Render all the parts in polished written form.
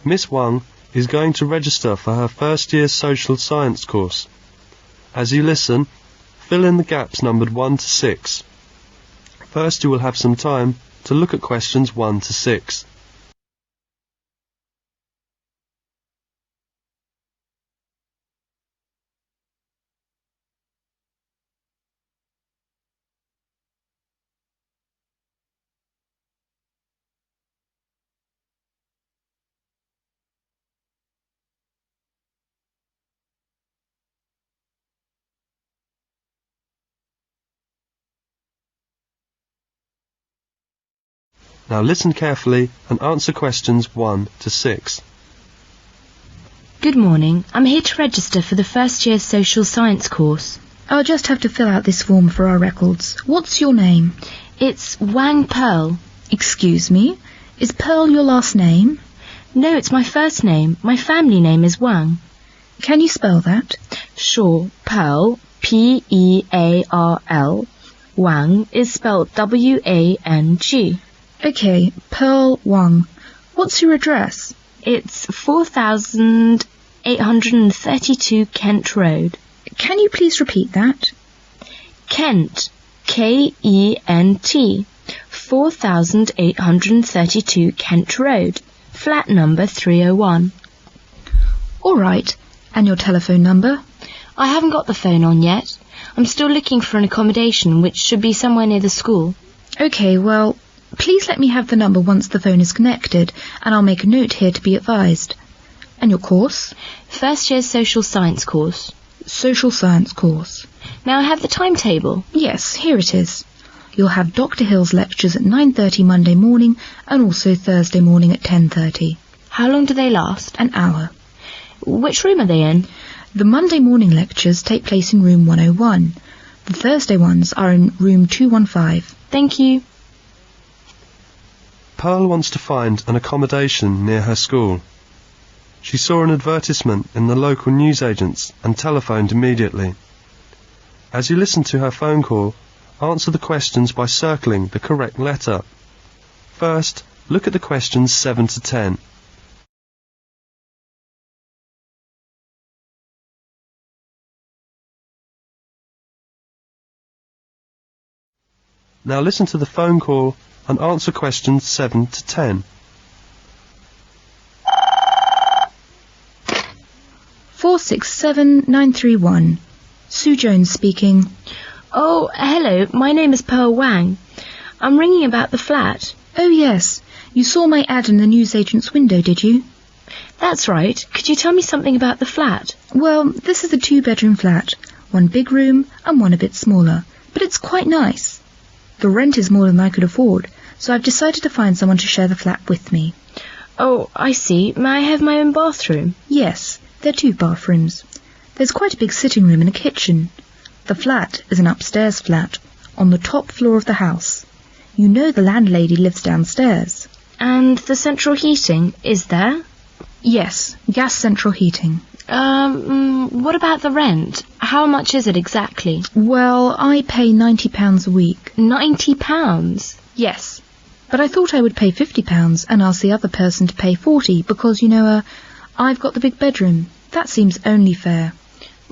Miss Wang is going to register for her first year social science course. As you listen, fill in the gaps numbered 1 to 6. First you will have some time to look at questions 1 to 6. Now listen carefully and answer questions 1 to 6. Good morning. I'm here to register for the first year social science course. I'll just have to fill out this form for our records. What's your name? It's Wang Pearl. Excuse me? Is Pearl your last name? No, it's my first name. My family name is Wang. Can you spell that? Sure. Pearl, P-E-A-R-L. Wang is spelled W-A-N-G. Okay, Pearl Wang. What's your address? It's 4,832 Kent Road. Can you please repeat that? Kent, K-E-N-T, 4,832 Kent Road, flat number 301. All right. And your telephone number? I haven't got the phone on yet. I'm still looking for an accommodation which should be somewhere near the school. Okay, well, please let me have the number once the phone is connected, and I'll make a note here to be advised. And your course? First year social science course. Social science course. Now I have the timetable. Yes, here it is. You'll have Dr. Hill's lectures at 9:30 Monday morning and also Thursday morning at 10:30. How long do they last? An hour. Which room are they in? The Monday morning lectures take place in room 101. The Thursday ones are in room 215. Thank you. Pearl wants to find an accommodation near her school. She saw an advertisement in the local newsagents and telephoned immediately. As you listen to her phone call, answer the questions by circling the correct letter. First, look at the questions 7 to 10. Now listen to the phone call and answer questions 7 to 10. 467931. Sue Jones speaking. Oh, hello. My name is Pearl Wang. I'm ringing about the flat. Oh, yes. You saw my ad in the newsagent's window, did you? That's right. Could you tell me something about the flat? Well, this is a 2-bedroom flat. One big room and one a bit smaller. But it's quite nice. The rent is more than I could afford, so I've decided to find someone to share the flat with me. Oh, I see. May I have my own bathroom? Yes, there are 2 bathrooms. There's quite a big sitting room and a kitchen. The flat is an upstairs flat, on the top floor of the house. You know the landlady lives downstairs. And the central heating, is there? Yes, gas central heating. What about the rent? How much is it exactly? Well, I pay £90 a week. £90? Yes, but I thought I would pay £50 and ask the other person to pay £40 because, I've got the big bedroom. That seems only fair.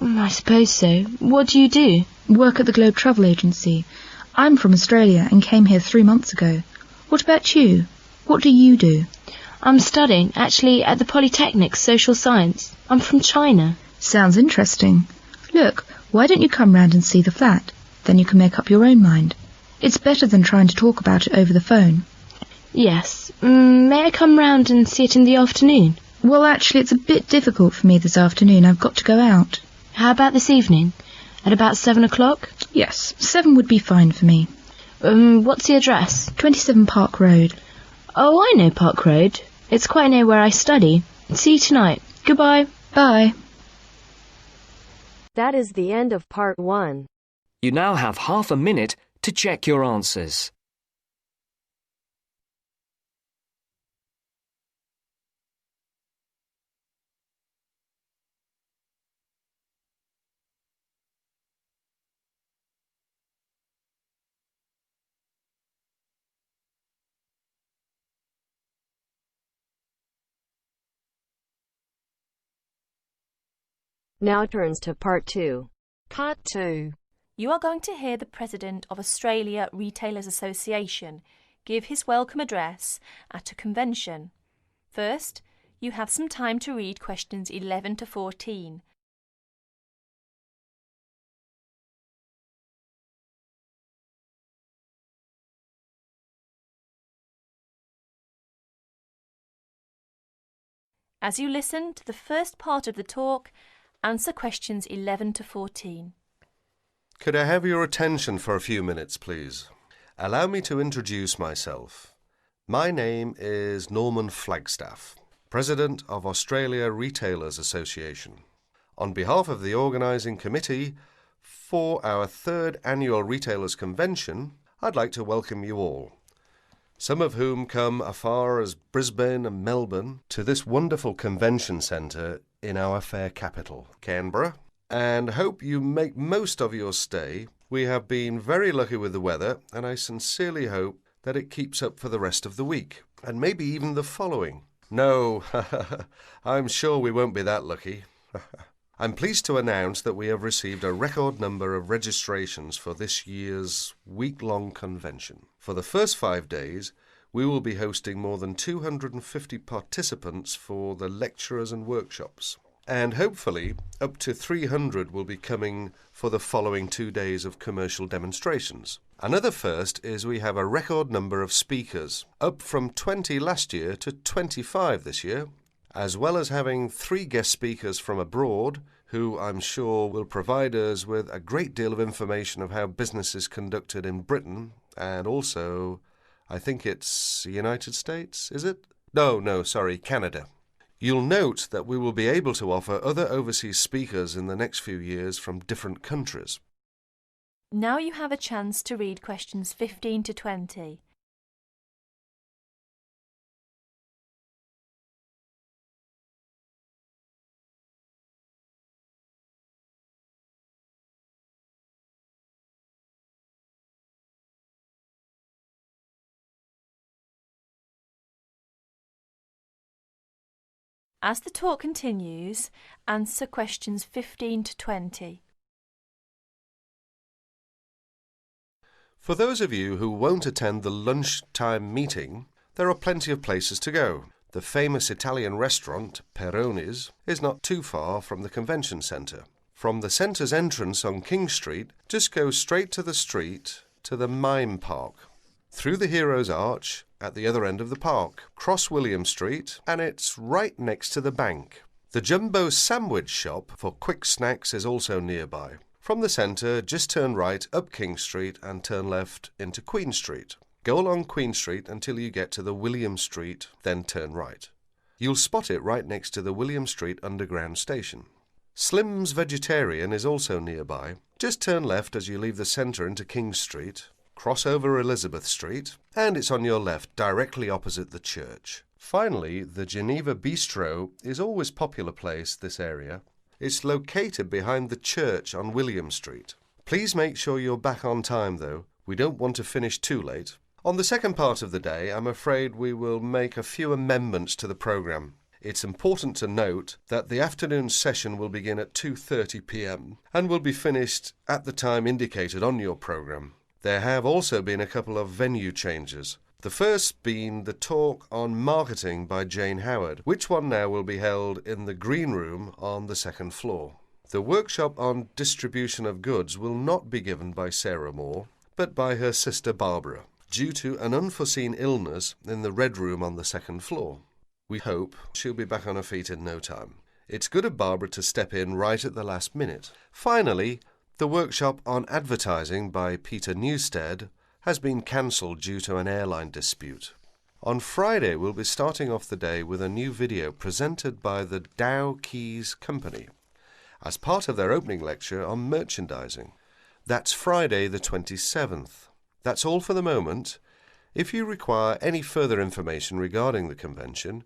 I suppose so. What do you do? Work at the Globe Travel Agency. I'm from Australia and came here 3 months ago. What about you? What do you do? I'm studying, actually, at the Polytechnic Social Science. I'm from China. Sounds interesting. Look, why don't you come round and see the flat? Then you can make up your own mind. It's better than trying to talk about it over the phone. Yes. May I come round and see it in the afternoon? Well, actually, it's a bit difficult for me this afternoon. I've got to go out. How about this evening? At about 7 o'clock? Yes, 7 would be fine for me. What's the address? 27 Park Road. Oh, I know Park Road. It's quite near where I study. See you tonight. Goodbye. Bye. That is the end of part 1. You now have half a minute to check your answers. Now turns to Part 2. Part 2. You are going to hear the President of Australia Retailers Association give his welcome address at a convention. First, you have some time to read questions 11 to 14. As you listen to the first part of the talk, answer questions 11 to 14. Could I have your attention for a few minutes, please? Allow me to introduce myself. My name is Norman Flagstaff, President of Australia Retailers Association. On behalf of the organising committee for our third annual Retailers Convention, I'd like to welcome you all, some of whom come afar as Brisbane and Melbourne, to this wonderful convention centre in our fair capital, Canberra, and hope you make most of your stay. We have been very lucky with the weather, and I sincerely hope that it keeps up for the rest of the week, and maybe even the following. No, I'm sure we won't be that lucky. I'm pleased to announce that we have received a record number of registrations for this year's week-long convention. For the first 5 days, we will be hosting more than 250 participants for the lecturers and workshops. And hopefully, up to 300 will be coming for the following 2 days of commercial demonstrations. Another first is we have a record number of speakers, up from 20 last year to 25 this year, as well as having 3 guest speakers from abroad, who I'm sure will provide us with a great deal of information of how business is conducted in Britain, and also, I think it's the United States, is it? No, sorry, Canada. You'll note that we will be able to offer other overseas speakers in the next few years from different countries. Now you have a chance to read questions 15 to 20. As the talk continues, answer questions 15 to 20. For those of you who won't attend the lunchtime meeting, there are plenty of places to go. The famous Italian restaurant, Peroni's, is not too far from the convention centre. From the centre's entrance on King Street, just go straight to the street to the Mime Park. Through the Heroes' Arch, at the other end of the park, cross William Street, and it's right next to the bank. The Jumbo Sandwich Shop for quick snacks is also nearby. From the centre, just turn right up King Street and turn left into Queen Street. Go along Queen Street until you get to the William Street, then turn right. You'll spot it right next to the William Street Underground Station. Slim's Vegetarian is also nearby. Just turn left as you leave the centre into King Street, cross over Elizabeth Street, and it's on your left, directly opposite the church. Finally, the Geneva Bistro is always a popular place, this area. It's located behind the church on William Street. Please make sure you're back on time, though. We don't want to finish too late. On the second part of the day, I'm afraid we will make a few amendments to the programme. It's important to note that the afternoon session will begin at 2:30 p.m. and will be finished at the time indicated on your programme. There have also been a couple of venue changes. The first being the talk on marketing by Jane Howard, which one now will be held in the green room on the second floor. The workshop on distribution of goods will not be given by Sarah Moore, but by her sister Barbara, due to an unforeseen illness in the red room on the second floor. We hope she'll be back on her feet in no time. It's good of Barbara to step in right at the last minute. Finally, the workshop on advertising by Peter Newstead has been cancelled due to an airline dispute. On Friday, we'll be starting off the day with a new video presented by the Dow Keys Company as part of their opening lecture on merchandising. That's Friday the 27th. That's all for the moment. If you require any further information regarding the convention,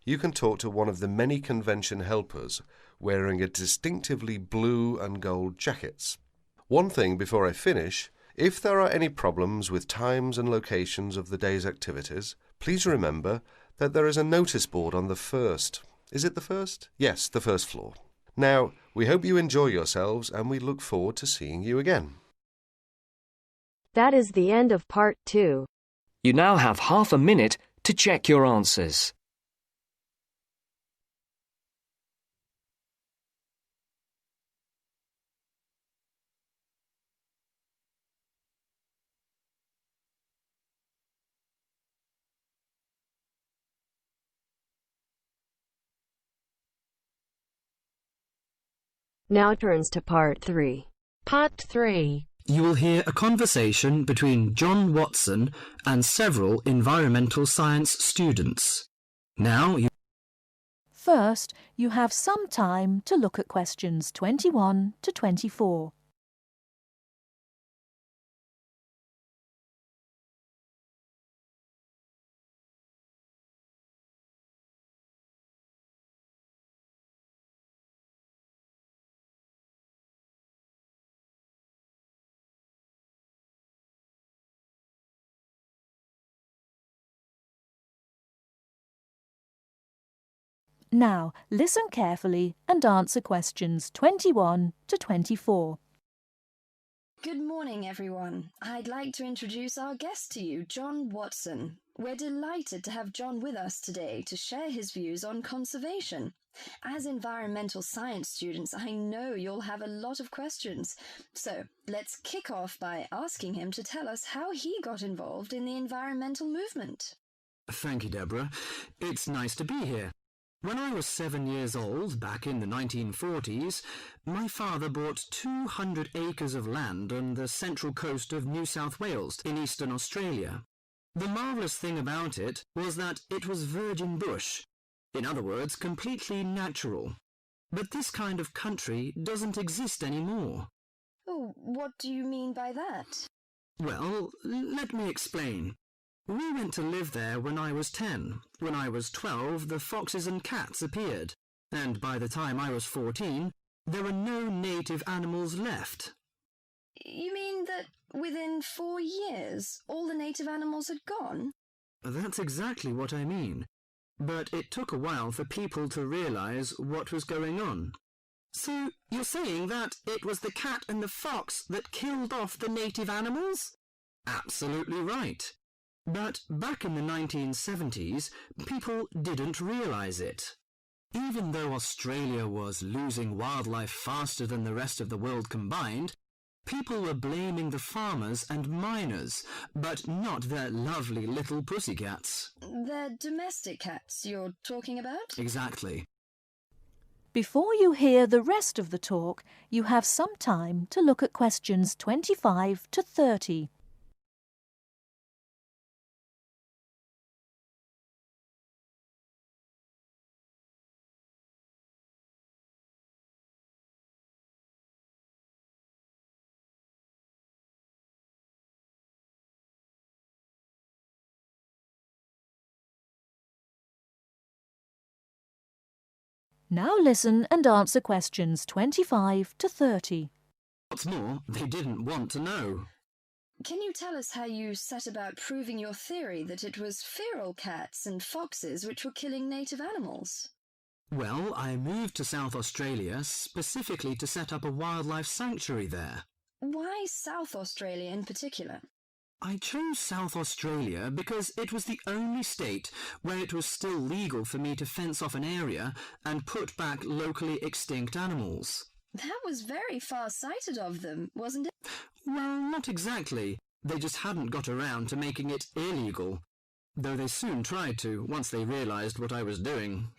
you can talk to one of the many convention helpers wearing a distinctively blue and gold jackets. One thing before I finish, if there are any problems with times and locations of the day's activities, please remember that there is a notice board on the first. Is it the first? Yes, the first floor. Now, We hope you enjoy yourselves and we look forward to seeing you again. That is the end of part 2. You now have half a minute to check your answers. Now turns to part 3. Part 3. You will hear a conversation between John Watson and several environmental science students. Now you... First, you have some time to look at questions 21 to 24. Now, listen carefully and answer questions 21 to 24. Good morning, everyone. I'd like to introduce our guest to you, John Watson. We're delighted to have John with us today to share his views on conservation. As environmental science students, I know you'll have a lot of questions. So, let's kick off by asking him to tell us how he got involved in the environmental movement. Thank you, Deborah. It's nice to be here. When I was 7 years old, back in the 1940s, my father bought 200 acres of land on the central coast of New South Wales in eastern Australia. The marvellous thing about it was that it was virgin bush. In other words, completely natural. But this kind of country doesn't exist anymore. Oh, what do you mean by that? Well, let me explain. We went to live there when I was 10. When I was 12, the foxes and cats appeared. And by the time I was 14, there were no native animals left. You mean that within 4 years, all the native animals had gone? That's exactly what I mean. But it took a while for people to realize what was going on. So you're saying that it was the cat and the fox that killed off the native animals? Absolutely right. But back in the 1970s, people didn't realize it. Even though Australia was losing wildlife faster than the rest of the world combined, people were blaming the farmers and miners, but not their lovely little pussycats. They're domestic cats you're talking about? Exactly. Before you hear the rest of the talk, you have some time to look at questions 25 to 30. Now listen and answer questions 25 to 30. What's more, they didn't want to know. Can you tell us how you set about proving your theory that it was feral cats and foxes which were killing native animals? Well, I moved to South Australia specifically to set up a wildlife sanctuary there. Why South Australia in particular? I chose South Australia because it was the only state where it was still legal for me to fence off an area and put back locally extinct animals. That was very far-sighted of them, wasn't it? Well, not exactly. They just hadn't got around to making it illegal, though they soon tried to once they realised what I was doing.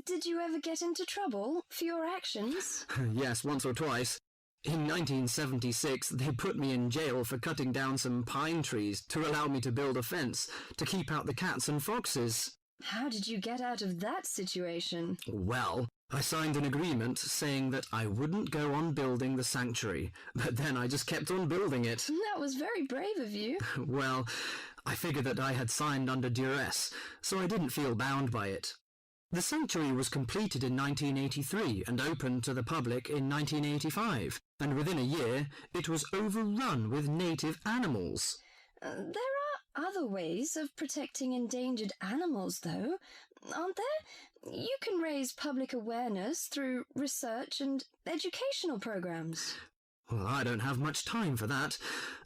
Did you ever get into trouble for your actions? Yes, once or twice. In 1976, they put me in jail for cutting down some pine trees to allow me to build a fence to keep out the cats and foxes. How did you get out of that situation? Well, I signed an agreement saying that I wouldn't go on building the sanctuary, but then I just kept on building it. That was very brave of you. Well, I figured that I had signed under duress, so I didn't feel bound by it. The sanctuary was completed in 1983 and opened to the public in 1985, and within a year it was overrun with native animals. There are other ways of protecting endangered animals, though, aren't there? You can raise public awareness through research and educational programs. Well, I don't have much time for that.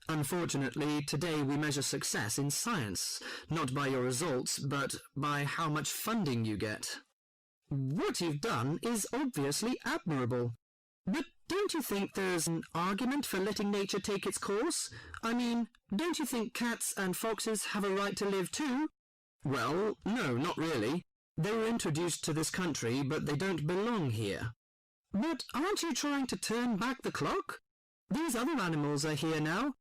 Unfortunately, today we measure success in science, not by your results, but by how much funding you get. What you've done is obviously admirable. But don't you think there's an argument for letting nature take its course? I mean, don't you think cats and foxes have a right to live too? Well, no, not really. They were introduced to this country, but they don't belong here. But aren't you trying to turn back the clock? These other animals are here now.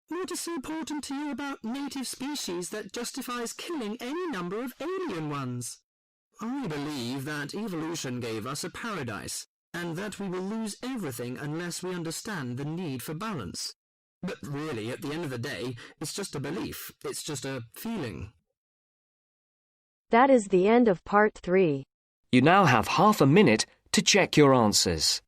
What is so important to you about native species that justifies killing any number of alien ones? I believe that evolution gave us a paradise, and that we will lose everything unless we understand the need for balance. But really, at the end of the day, it's just a belief. It's just a feeling. That is the end of part 3. You now have half a minute to check your answers.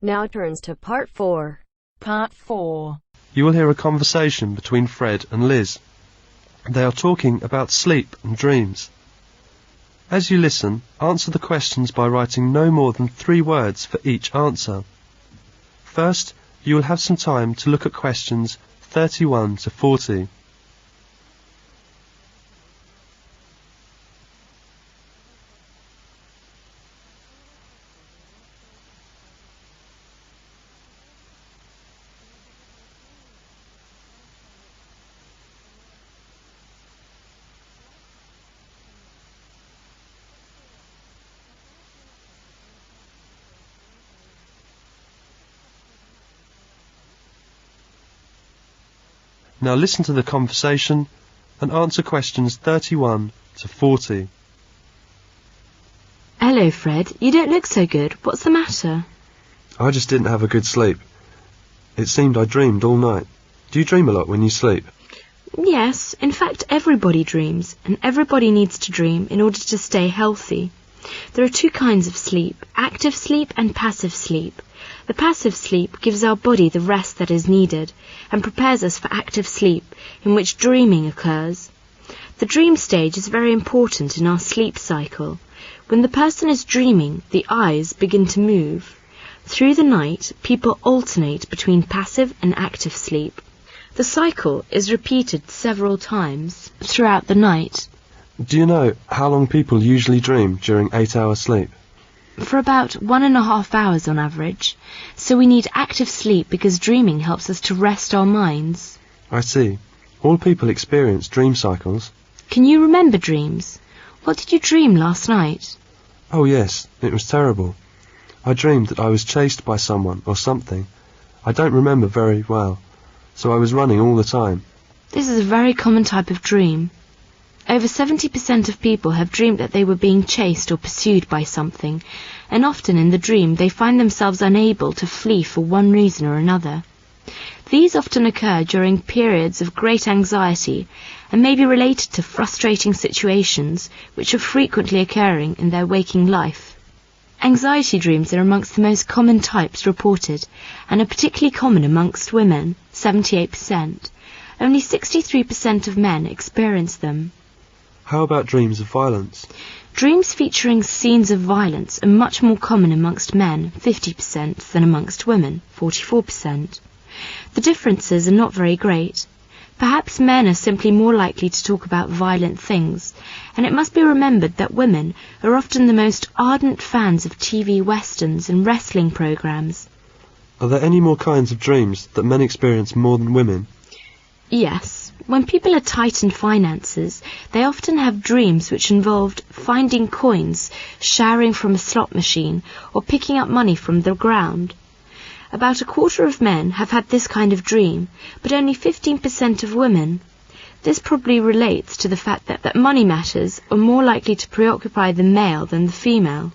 Now turns to part 4. Part 4. You will hear a conversation between Fred and Liz. They are talking about sleep and dreams. As you listen, answer the questions by writing no more than 3 words for each answer. First, you will have some time to look at questions 31 to 40. Now listen to the conversation and answer questions 31 to 40. Hello, Fred. You don't look so good. What's the matter? I just didn't have a good sleep. It seemed I dreamed all night. Do you dream a lot when you sleep? Yes, in fact everybody dreams, and everybody needs to dream in order to stay healthy. There are 2 kinds of sleep, active sleep and passive sleep. The passive sleep gives our body the rest that is needed and prepares us for active sleep, in which dreaming occurs. The dream stage is very important in our sleep cycle. When the person is dreaming, the eyes begin to move. Through the night, people alternate between passive and active sleep. The cycle is repeated several times throughout the night. Do you know how long people usually dream during 8-hour sleep? For about 1.5 hours on average, so we need active sleep because dreaming helps us to rest our minds. I see. All people experience dream cycles. Can you remember dreams? What did you dream last night? Oh yes, it was terrible. I dreamed that I was chased by someone or something. I don't remember very well, so I was running all the time. This is a very common type of dream. Over 70% of people have dreamed that they were being chased or pursued by something, and often in the dream they find themselves unable to flee for one reason or another. These often occur during periods of great anxiety and may be related to frustrating situations which are frequently occurring in their waking life. Anxiety dreams are amongst the most common types reported and are particularly common amongst women, 78%. Only 63% of men experience them. How about dreams of violence? Dreams featuring scenes of violence are much more common amongst men, 50%, than amongst women, 44%. The differences are not very great. Perhaps men are simply more likely to talk about violent things, and it must be remembered that women are often the most ardent fans of TV westerns and wrestling programs. Are there any more kinds of dreams that men experience more than women? Yes. When people are tight in finances, they often have dreams which involved finding coins, showering from a slot machine, or picking up money from the ground. About 1/4 of men have had this kind of dream, but only 15% of women. This probably relates to the fact that money matters are more likely to preoccupy the male than the female.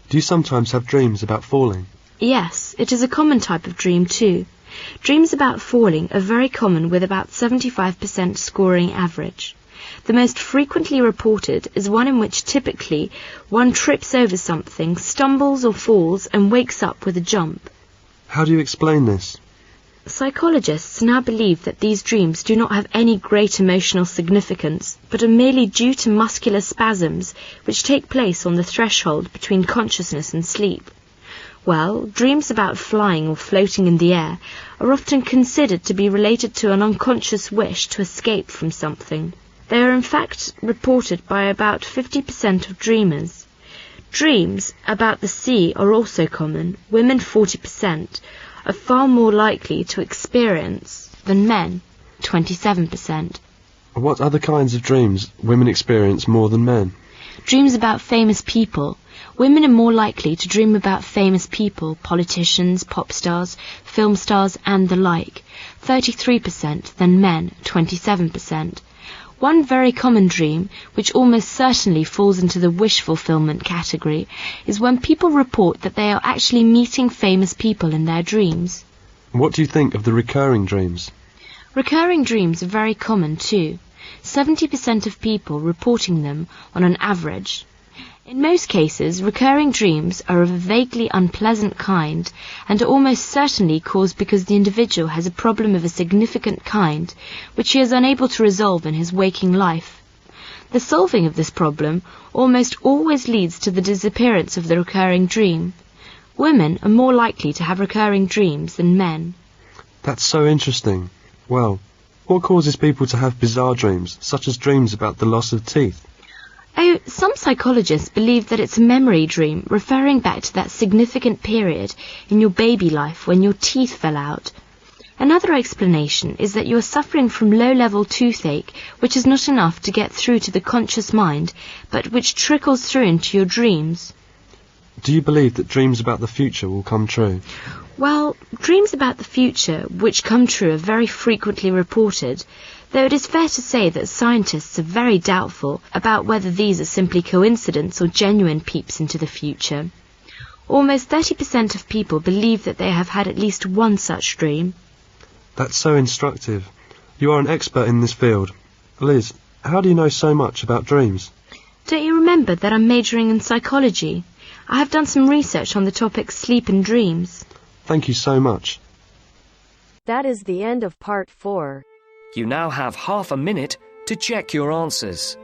Do you sometimes have dreams about falling? Yes, it is a common type of dream too. Dreams about falling are very common, with about 75% scoring average. The most frequently reported is one in which typically one trips over something, stumbles or falls, and wakes up with a jump. How do you explain this? Psychologists now believe that these dreams do not have any great emotional significance, but are merely due to muscular spasms which take place on the threshold between consciousness and sleep. Well, dreams about flying or floating in the air are often considered to be related to an unconscious wish to escape from something. They are in fact reported by about 50% of dreamers. Dreams about the sea are also common. Women, 40%, are far more likely to experience than men, 27%. What other kinds of dreams women experience more than men? Dreams about famous people. Women are more likely to dream about famous people, politicians, pop stars, film stars, and the like, 33% than men, 27%. One very common dream, which almost certainly falls into the wish fulfillment category, is when people report that they are actually meeting famous people in their dreams. What do you think of the recurring dreams? Recurring dreams are very common too, 70% of people reporting them on an average. In most cases, recurring dreams are of a vaguely unpleasant kind and are almost certainly caused because the individual has a problem of a significant kind which he is unable to resolve in his waking life. The solving of this problem almost always leads to the disappearance of the recurring dream. Women are more likely to have recurring dreams than men. That's so interesting. Well, what causes people to have bizarre dreams, such as dreams about the loss of teeth? Oh, some psychologists believe that it's a memory dream, referring back to that significant period in your baby life when your teeth fell out. Another explanation is that you are suffering from low-level toothache, which is not enough to get through to the conscious mind, but which trickles through into your dreams. Do you believe that dreams about the future will come true? Well, dreams about the future, which come true, are very frequently reported, though it is fair to say that scientists are very doubtful about whether these are simply coincidence or genuine peeps into the future. Almost 30% of people believe that they have had at least one such dream. That's so instructive. You are an expert in this field. Liz, how do you know so much about dreams? Don't you remember that I'm majoring in psychology? I have done some research on the topic sleep and dreams. Thank you so much. That is the end of part 4. You now have half a minute to check your answers.